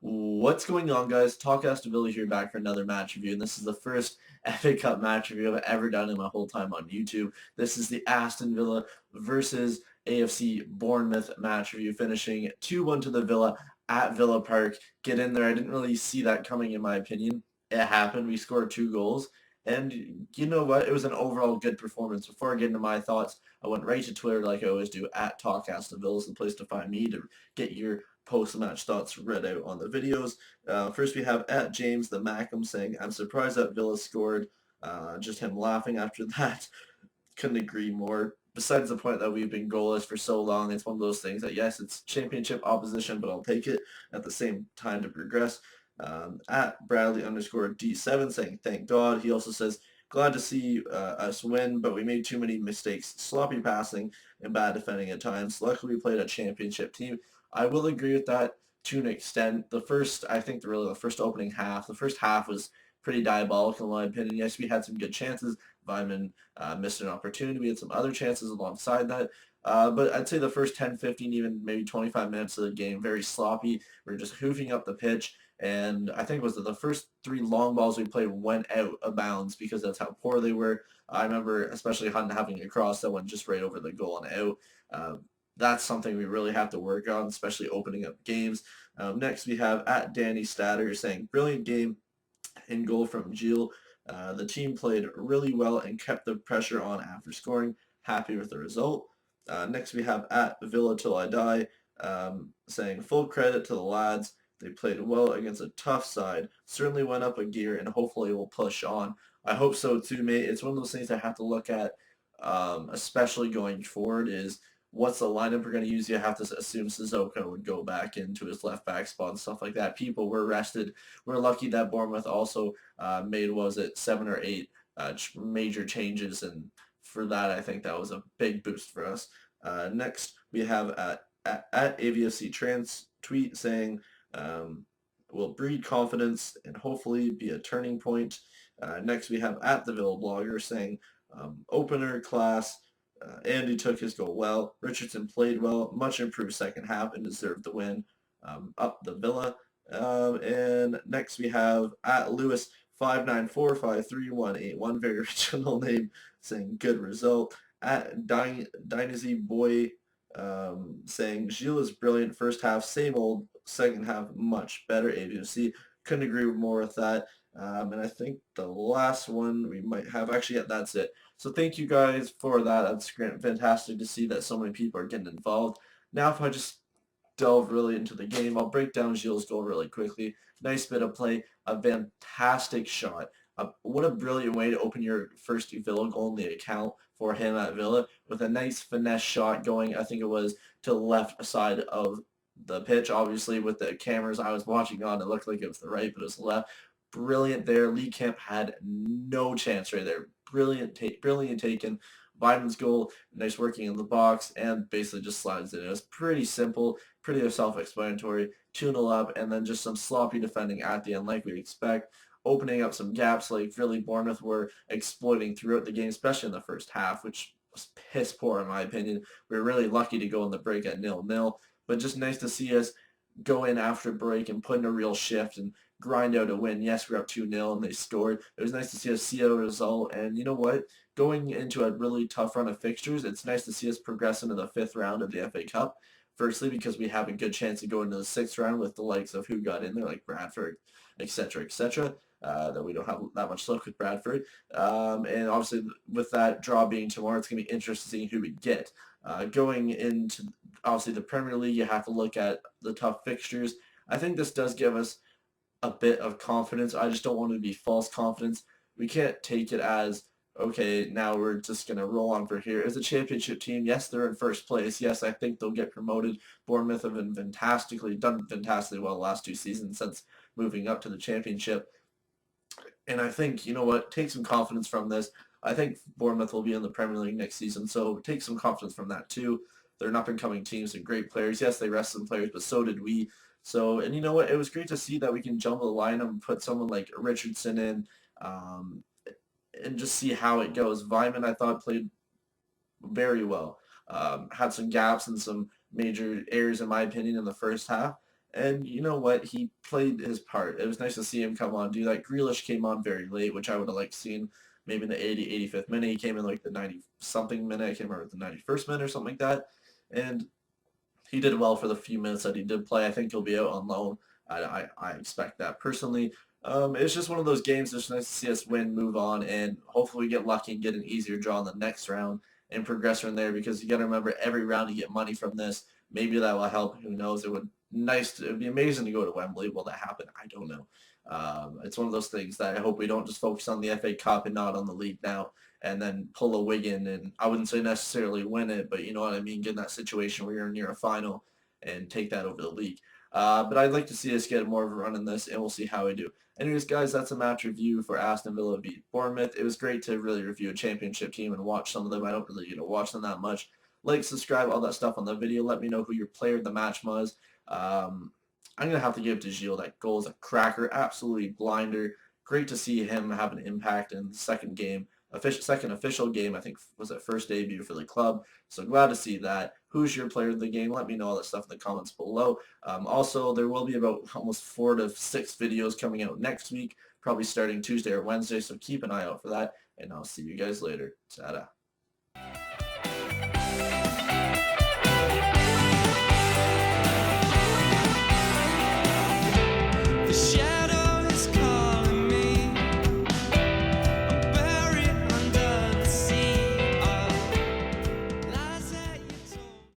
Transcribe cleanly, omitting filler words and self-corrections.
What's going on, guys? Talk Aston Villa here, back for another match review, and this is the first FA Cup match review I've ever done in my whole time on YouTube. This is the Aston Villa versus AFC Bournemouth match review, finishing 2-1 to the Villa at Villa Park. Get in there. I didn't really see that coming, in my opinion. It happened. We scored 2 goals, and you know what? It was an overall good performance. Before I get into my thoughts, I went right to Twitter like I always do. At Talk Aston Villa is the place to find me to get your post-match thoughts read out on the videos. First, we have at James the Mackham saying, "I'm surprised that Villa scored." Just him laughing after that. Couldn't agree more. Besides the point that we've been goalless for so long, it's one of those things that, yes, it's championship opposition, but I'll take it at the same time to progress. At Bradley underscore D7 saying, "Thank God." He also says, "Glad to see us win, but we made too many mistakes, sloppy passing, and bad defending at times. Luckily, we played a championship team." I will agree with that to an extent. I think really the first opening half, the first half was pretty diabolical in my opinion. Yes, we had some good chances. Weimann missed an opportunity. We had some other chances alongside that. But I'd say the first 10, 15, even maybe 25 minutes of the game, very sloppy. We were just hoofing up the pitch. And I think it was the first 3 long balls we played went out of bounds because that's how poor they were. I remember especially Hunt having a cross that went just right over the goal and out. That's something we really have to work on, especially opening up games. Next, we have at Danny Statter saying, "Brilliant game in goal from Gilles. The team played really well and kept the pressure on after scoring. Happy with the result." Next, we have at Villa Till I Die saying, "Full credit to the lads. They played well against a tough side. Certainly went up a gear and hopefully will push on." I hope so too, mate. It's one of those things I have to look at, especially going forward, is what's the lineup we're going to use. You have to assume Sissoko would go back into his left back spot and stuff like that. People were rested. We're lucky that Bournemouth also made, what was it, 7 or 8 major changes, and for that, I think that was a big boost for us. Next, we have at AFC Trans tweet saying, "Will breed confidence and hopefully be a turning point." Next, we have at the Villa blogger saying, "Opener class. Andy took his goal well. Richardson played well. Much improved second half and deserved the win. Up the Villa." And next we have at Lewis 594533181, very original name, saying, "Good result." At Dynasty Boy saying, "Gilles is brilliant. First half, same old. Second half, much better." AFC. Couldn't agree more with that. And I think the last one we might have, actually, yeah, that's it. So thank you guys for that. That's great, fantastic to see that so many people are getting involved. Now if I just delve really into the game, I'll break down Gilles' goal really quickly. Nice bit of play, a fantastic shot. What a brilliant way to open your first Villa goal in the account for him at Villa, with a nice finesse shot going, I think it was, to the left side of the pitch. Obviously, with the cameras I was watching on, it looked like it was the right, but it was the left. Brilliant there. Lee Kemp had no chance right there. Brilliant taken. Biden's goal, nice working in the box, and basically just slides it in. It was pretty simple, pretty self-explanatory. 2-0 up, and then just some sloppy defending at the end, like we'd expect, opening up some gaps like really Bournemouth were exploiting throughout the game, especially in the first half, which was piss poor in my opinion. We were really lucky to go in the break at 0-0, but just nice to see us go in after break and put in a real shift and grind out a win. Yes, we're up 2-0 and they scored. It was nice to see us see out a result, and you know what? Going into a really tough run of fixtures, it's nice to see us progress into the 5th round of the FA Cup. Firstly, because we have a good chance to go into the 6th round with the likes of who got in there, like Bradford, etc., etc. That we don't have that much luck with Bradford. And obviously, with that draw being tomorrow, it's going to be interesting seeing who we get. Going into, obviously, the Premier League, you have to look at the tough fixtures. I think this does give us a bit of confidence. I just don't want it to be false confidence. We can't take it as, okay, now we're just going to roll on for here. As a championship team, yes, they're in first place. Yes, I think they'll get promoted. Bournemouth have been done fantastically well the last 2 seasons since moving up to the championship. And I think, you know what, take some confidence from this. I think Bournemouth will be in the Premier League next season, so take some confidence from that too. They're an up-and-coming teams and great players. Yes, they rest some players, but so did we. So, and you know what, it was great to see that we can jumble the lineup and put someone like Richardson in, um, and just see how it goes. Weimann, I thought, played very well. Had some gaps and some major errors, in my opinion, in the first half. And you know what? He played his part. It was nice to see him come on, do that. Grealish came on very late, which I would have liked seeing maybe in the 80, 85th minute. He came in like the 90-something minute. I can't remember, the 91st minute or something like that. And he did well for the few minutes that he did play. I think he'll be out on loan. I expect that personally. It's just one of those games. It's nice to see us win, move on, and hopefully we get lucky and get an easier draw in the next round and progress from there. Because you got to remember, every round you get money from this. Maybe that will help. Who knows? It'd be amazing to go to Wembley. Will that happen? I don't know. It's one of those things that I hope we don't just focus on the FA Cup and not on the league now, and then pull a Wigan, and I wouldn't say necessarily win it, but you know what I mean, get in that situation where you're near a final and take that over the league. But I'd like to see us get more of a run in this, and we'll see how we do. Anyways, guys, that's a match review for Aston Villa beat Bournemouth. It was great to really review a championship team and watch some of them. I don't really watch them that much. Like, subscribe, all that stuff on the video. Let me know who your player of the match was. I'm going to have to give to Gilles. That goal is a cracker, absolutely blinder. Great to see him have an impact in the second game. Second official game, I think, was it first debut for the club. So glad to see that. Who's your player of the game? Let me know all that stuff in the comments below. Also, there will be about almost 4 to 6 videos coming out next week, probably starting Tuesday or Wednesday, so keep an eye out for that, and I'll see you guys later. Ta-da.